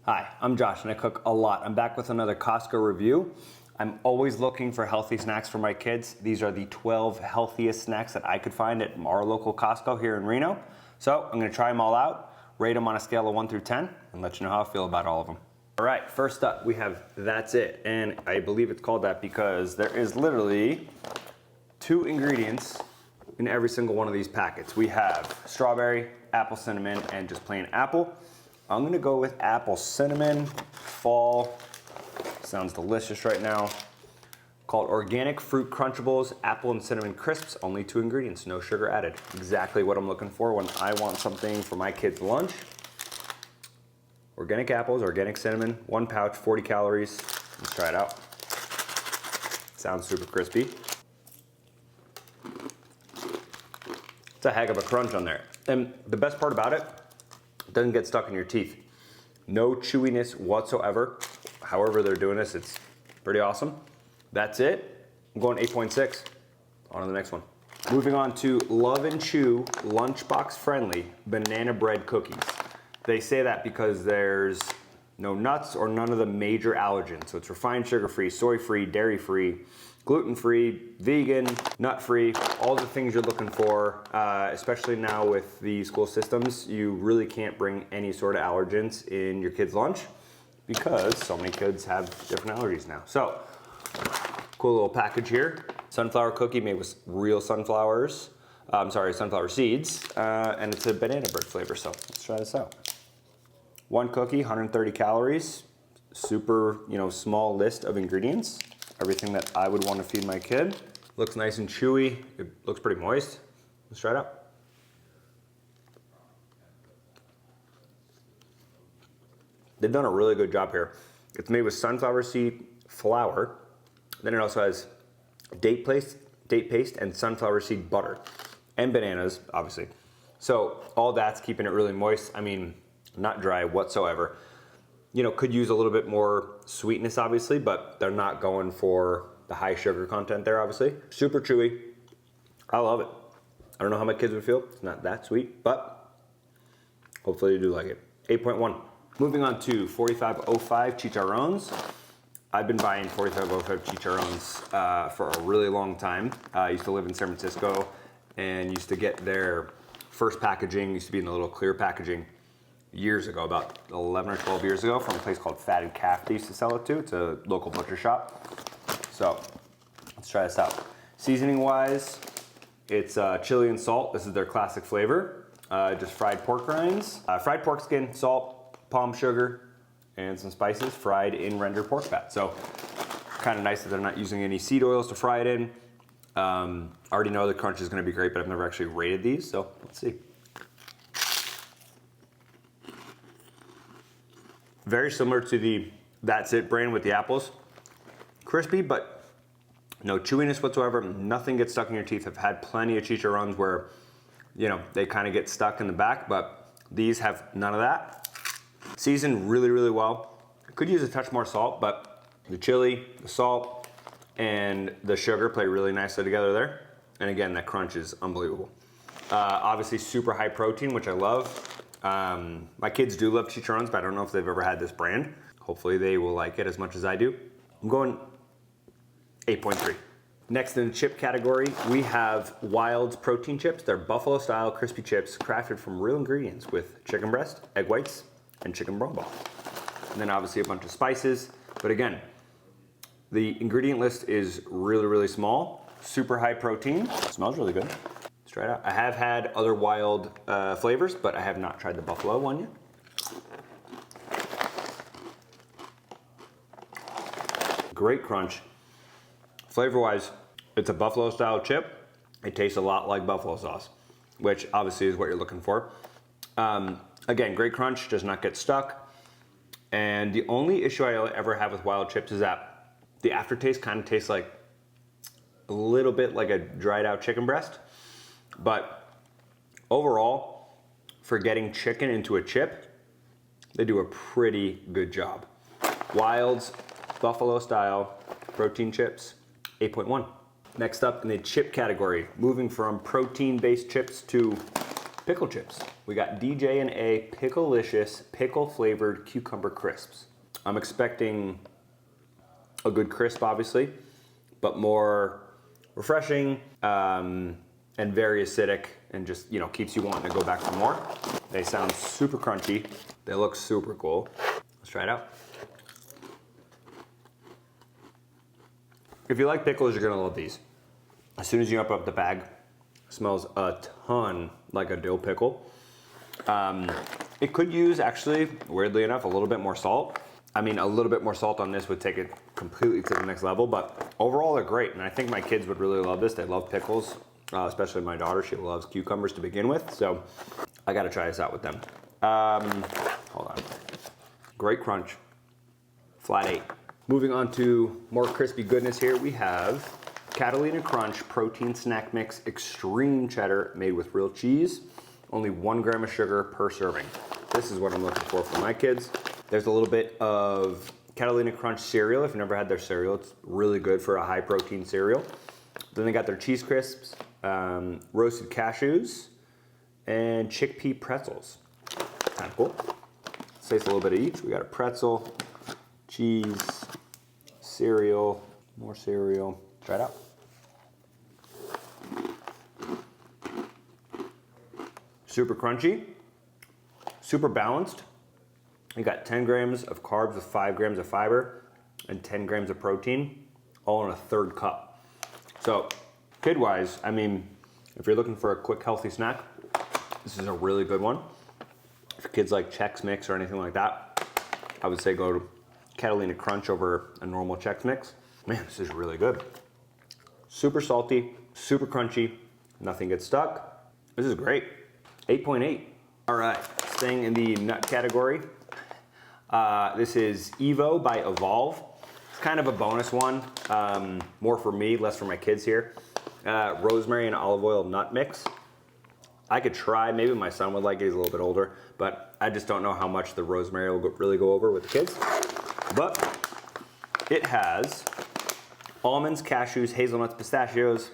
Hi, I'm Josh and I cook a lot. I'm back with another Costco review. I'm always looking for healthy snacks for my kids. These are the 12 healthiest snacks that I could find at our local Costco here in Reno. So I'm gonna try them all out, rate them on a scale of 1 through 10, and let you know how I feel about all of them. All right, first up we have That's It. And I believe it's called that because there is literally 2 ingredients in every single one of these packets. We have strawberry, apple cinnamon, and just plain apple. I'm gonna go with apple cinnamon, fall. Sounds delicious right now. Called Organic Fruit Crunchables, Apple and Cinnamon Crisps, only 2 ingredients, no sugar added. Exactly what I'm looking for when I want something for my kids' lunch. Organic apples, organic cinnamon, 1 pouch, 40 calories. Let's try it out. Sounds super crispy. It's a heck of a crunch on there. And the best part about it doesn't get stuck in your teeth. No chewiness whatsoever. However they're doing this, it's pretty awesome. That's it. I'm going 8.6. On to the next one. Moving on to Love and Chew Lunchbox Friendly Banana Bread Cookies. They say that because there's no nuts or none of the major allergens. So it's refined sugar-free, soy-free, dairy-free, gluten-free, vegan, nut-free, all the things you're looking for, especially now with the school systems. You really can't bring any sort of allergens in your kids' lunch because so many kids have different allergies now. So, cool little package here. Sunflower cookie made with real sunflowers. Sunflower seeds, and it's a banana bread flavor, so let's try this out. 1 cookie, 130 calories, super, small list of ingredients. Everything that I would want to feed my kid. Looks nice and chewy. It looks pretty moist. Let's try it out. They've done a really good job here. It's made with sunflower seed flour. Then it also has date paste, and sunflower seed butter. And bananas, obviously. So all that's keeping it really moist. I mean, not dry whatsoever. Could use a little bit more sweetness, obviously, but they're not going for the high sugar content there, obviously. Super chewy. I love it. I don't know how my kids would feel. It's not that sweet, but hopefully you do like it. 8.1. Moving on to 4505 chicharrones. I've been buying 4505 chicharrones for a really long time. I used to live in San Francisco and used to get their first packaging, used to be in the little clear packaging years ago, about 11 or 12 years ago, from a place called Fatted Calf they used to sell it to. It's a local butcher shop. So let's try this out. Seasoning wise, it's chili and salt. This is their classic flavor. Just fried pork rinds, fried pork skin, salt, palm sugar, and some spices fried in rendered pork fat. So kind of nice that they're not using any seed oils to fry it in. I already know the crunch is going to be great, but I've never actually rated these, so let's see. Very similar to the That's It brand with the apples. Crispy, but no chewiness whatsoever. Nothing gets stuck in your teeth. I've had plenty of chicharrones where, they kind of get stuck in the back, but these have none of that. Seasoned really, really well. Could use a touch more salt, but the chili, the salt, and the sugar play really nicely together there. And again, that crunch is unbelievable. Obviously super high protein, which I love. My kids do love chicharrones, but I don't know if they've ever had this brand. Hopefully they will like it as much as I do. I'm going 8.3. Next in the chip category, we have Wild's protein chips. They're buffalo style crispy chips crafted from real ingredients with chicken breast, egg whites, and chicken broth ball. And then obviously a bunch of spices. But again, the ingredient list is really, really small, super high protein. It smells really good. Let's try it out. I have had other Wild flavors, but I have not tried the buffalo one yet. Great crunch. Flavor-wise, it's a buffalo style chip. It tastes a lot like buffalo sauce, which obviously is what you're looking for. Again, great crunch, does not get stuck. And the only issue I ever have with Wild chips is that the aftertaste kind of tastes like a little bit like a dried out chicken breast. But overall, for getting chicken into a chip, they do a pretty good job. Wild's buffalo style protein chips, 8.1. Next up in the chip category, moving from protein-based chips to Pickle chips. We got DJ&A Picklelicious Pickle Flavored Cucumber Crisps. I'm expecting a good crisp, obviously, but more refreshing and very acidic, and just, you know, keeps you wanting to go back for more. They sound super crunchy. They look super cool. Let's try it out. If you like pickles, you're gonna love these. As soon as you open up the bag, it smells a ton like a dill pickle. It could use, actually, weirdly enough, a little bit more salt. I mean, a little bit more salt on this would take it completely to the next level, but overall they're great. And I think my kids would really love this. They love pickles, especially my daughter. She loves cucumbers to begin with. So I gotta try this out with them. Hold on. Great crunch, flat 8. Moving on to more crispy goodness here, we have Catalina Crunch Protein Snack Mix Extreme Cheddar made with real cheese. Only 1 gram of sugar per serving. This is what I'm looking for my kids. There's a little bit of Catalina Crunch cereal. If you've never had their cereal, it's really good for a high protein cereal. Then they got their cheese crisps, roasted cashews, and chickpea pretzels. Kind of cool. Let's taste a little bit of each. We got a pretzel, cheese, cereal, more cereal. Try it out. Super crunchy, super balanced. You got 10 grams of carbs with 5 grams of fiber and 10 grams of protein, all in a 1/3 cup. So kid-wise, I mean, if you're looking for a quick, healthy snack, this is a really good one. If kids like Chex Mix or anything like that, I would say go to Catalina Crunch over a normal Chex Mix. Man, this is really good. Super salty, super crunchy, nothing gets stuck. This is great. 8.8. All right, staying in the nut category. This is Evo by Evolve. It's kind of a bonus one, more for me, less for my kids here. Rosemary and olive oil nut mix. I could try, maybe my son would like it, he's a little bit older, but I just don't know how much the rosemary will really go over with the kids. But it has almonds, cashews, hazelnuts, pistachios,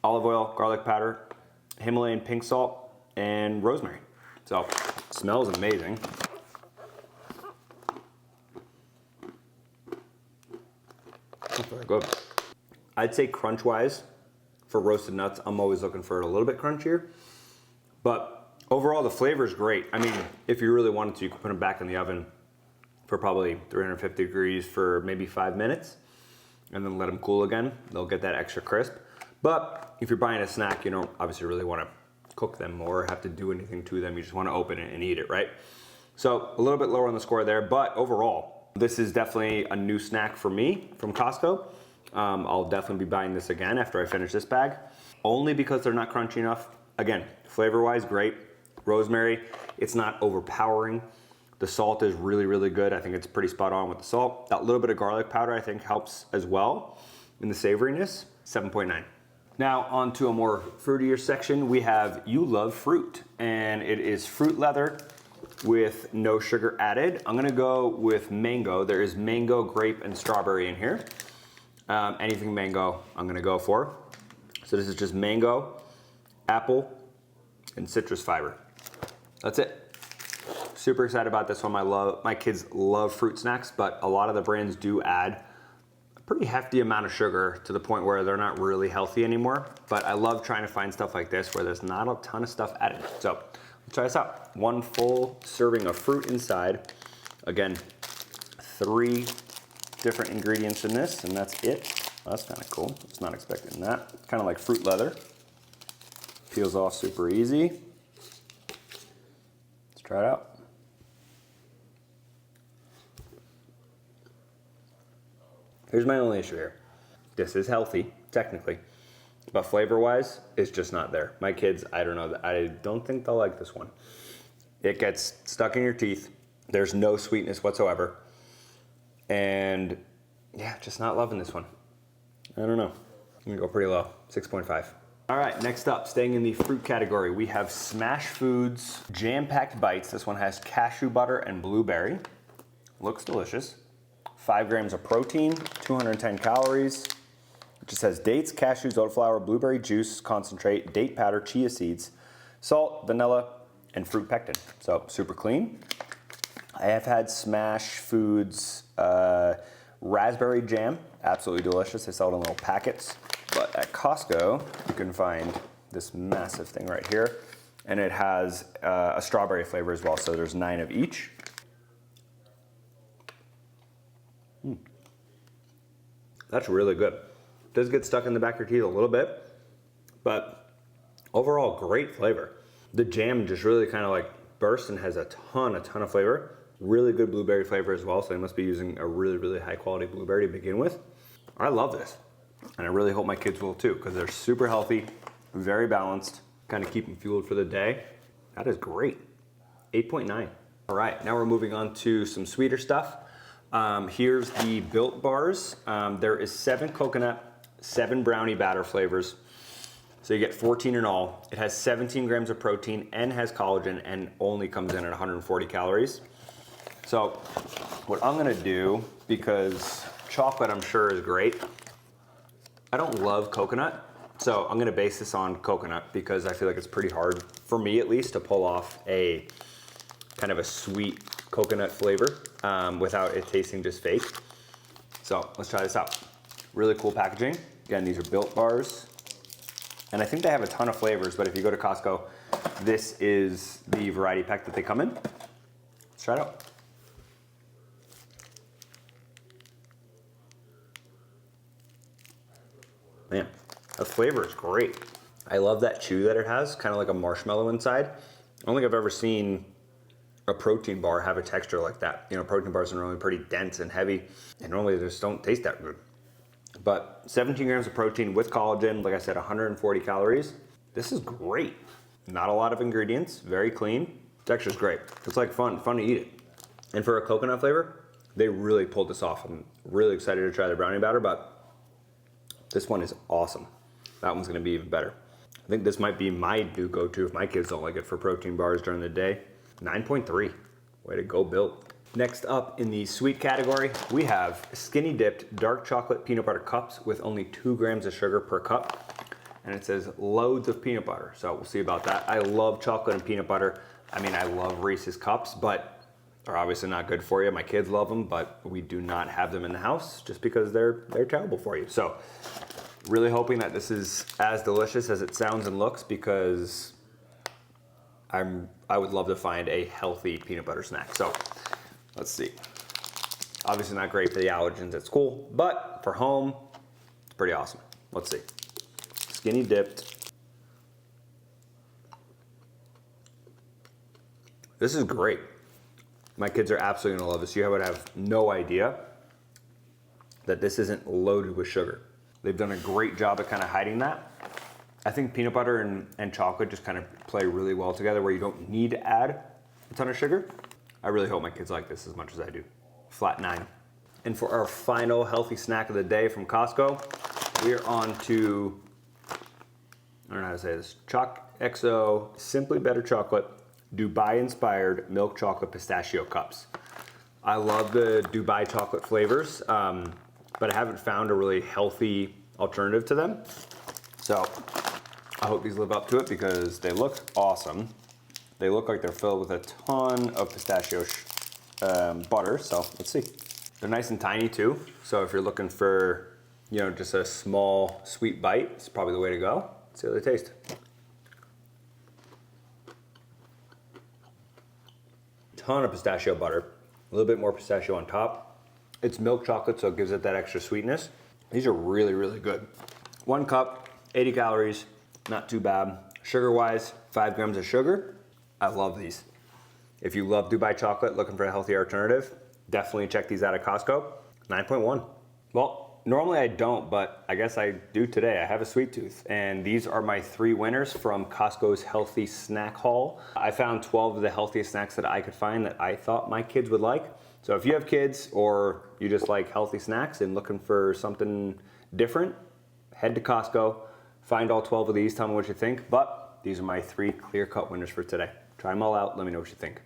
olive oil, garlic powder, Himalayan pink salt, and rosemary. So, it smells amazing. That's very good. I'd say crunch-wise, for roasted nuts, I'm always looking for it a little bit crunchier. But overall, the flavor is great. I mean, if you really wanted to, you could put them back in the oven for probably 350 degrees for maybe 5 minutes, and then let them cool again. They'll get that extra crisp. But if you're buying a snack, you don't obviously really want to cook them or have to do anything to them. You just want to open it and eat it, right? So a little bit lower on the score there, but overall, this is definitely a new snack for me from Costco. I'll definitely be buying this again after I finish this bag, only because they're not crunchy enough. Again, flavor-wise, great. Rosemary, it's not overpowering. The salt is really, really good. I think it's pretty spot on with the salt. That little bit of garlic powder, I think, helps as well in the savoriness. 7.9. Now on to a more fruitier section. We have You Love Fruit, and it is fruit leather with no sugar added. I'm gonna go with mango. There is mango, grape, and strawberry in here. Anything mango, I'm gonna go for. So this is just mango, apple, and citrus fiber. That's it. Super excited about this one. My kids love fruit snacks, but a lot of the brands do add a pretty hefty amount of sugar to the point where they're not really healthy anymore. But I love trying to find stuff like this where there's not a ton of stuff added. So let's try this out. 1 full serving of fruit inside. Again, 3 different ingredients in this, and that's it. Oh, that's kind of cool. I was not expecting that. Kind of like fruit leather. Peels off super easy. Let's try it out. Here's my only issue here. This is healthy, technically, but flavor-wise, it's just not there. My kids, I don't know, I don't think they'll like this one. It gets stuck in your teeth. There's no sweetness whatsoever. And yeah, just not loving this one. I don't know. I'm gonna go pretty low, 6.5. All right, next up, staying in the fruit category, we have Smash Foods Jam-Packed Bites. This one has cashew butter and blueberry. Looks delicious. 5 grams of protein, 210 calories. It just has dates, cashews, oat flour, blueberry juice, concentrate, date powder, chia seeds, Salt, vanilla, and fruit pectin. So super clean. I have had Smash Foods raspberry jam, absolutely delicious. They sell it in little packets. But at Costco, you can find this massive thing right here. And it has a strawberry flavor as well, so there's 9 of each. That's really good. Does get stuck in the back of your teeth a little bit, but overall great flavor. The jam just really kind of like bursts and has a ton of flavor. Really good blueberry flavor as well, so they must be using a really high quality blueberry to begin with. I love this, and I really hope my kids will too, because they're super healthy, very balanced, kind of keep them fueled for the day. That is great. 8.9. All right, now we're moving on to some sweeter stuff. Here's the Built Bars. There is 7 coconut, 7 brownie batter flavors. So you get 14 in all. It has 17 grams of protein and has collagen and only comes in at 140 calories. So what I'm gonna do, because chocolate I'm sure is great, I don't love coconut. So I'm gonna base this on coconut because I feel like it's pretty hard, for me at least, to pull off a kind of a sweet coconut flavor without it tasting just fake. So let's try this out. Really cool packaging. Again, these are Built Bars. And I think they have a ton of flavors, but if you go to Costco, this is the variety pack that they come in. Let's try it out. Man, the flavor is great. I love that chew that it has, kind of like a marshmallow inside. I don't think I've ever seen a protein bar have a texture like that. You know, protein bars are normally pretty dense and heavy, and normally they just don't taste that good. But 17 grams of protein with collagen, like I said, 140 calories. This is great. Not a lot of ingredients, very clean. Texture's great. It's like fun to eat it. And for a coconut flavor, they really pulled this off. I'm really excited to try the brownie batter, but this one is awesome. That one's gonna be even better. I think this might be my new go-to if my kids don't like it for protein bars during the day. 9.3, way to go, Built. Next up in the sweet category, we have skinny dipped dark chocolate peanut butter cups with only 2 grams of sugar per cup. And it says loads of peanut butter, so we'll see about that. I love chocolate and peanut butter. I mean, I love Reese's cups, but they're obviously not good for you. My kids love them, but we do not have them in the house just because they're terrible for you. So really hoping that this is as delicious as it sounds and looks, because I would love to find a healthy peanut butter snack. So let's see. Obviously not great for the allergens at school, but for home, it's pretty awesome. Let's see. Skinny dipped. This is great. My kids are absolutely gonna love this. You would have no idea that this isn't loaded with sugar. They've done a great job at kind of hiding that. I think peanut butter and chocolate just kind of play really well together, where you don't need to add a ton of sugar. I really hope my kids like this as much as I do. Flat 9. And for our final healthy snack of the day from Costco, we're on to, I don't know how to say this, Choc XO Simply Better Chocolate Dubai Inspired Milk Chocolate Pistachio Cups. I love the Dubai chocolate flavors, but I haven't found a really healthy alternative to them. So I hope these live up to it because they look awesome. They look like they're filled with a ton of pistachio butter, so let's see. They're nice and tiny too, so if you're looking for, you know, just a small sweet bite, it's probably the way to go. Let's see how they taste. Ton of pistachio butter, a little bit more pistachio on top. It's milk chocolate, so it gives it that extra sweetness. These are really good. 1 cup, 80 calories, not too bad. Sugar-wise, 5 grams of sugar. I love these. If you love Dubai chocolate, looking for a healthy alternative, definitely check these out at Costco. 9.1. Well, normally I don't, but I guess I do today. I have a sweet tooth, and these are my 3 winners from Costco's Healthy Snack Haul. I found 12 of the healthiest snacks that I could find that I thought my kids would like. So if you have kids or you just like healthy snacks and looking for something different, head to Costco, find all 12 of these, tell me what you think. But these are my 3 clear-cut winners for today. Try them all out, let me know what you think.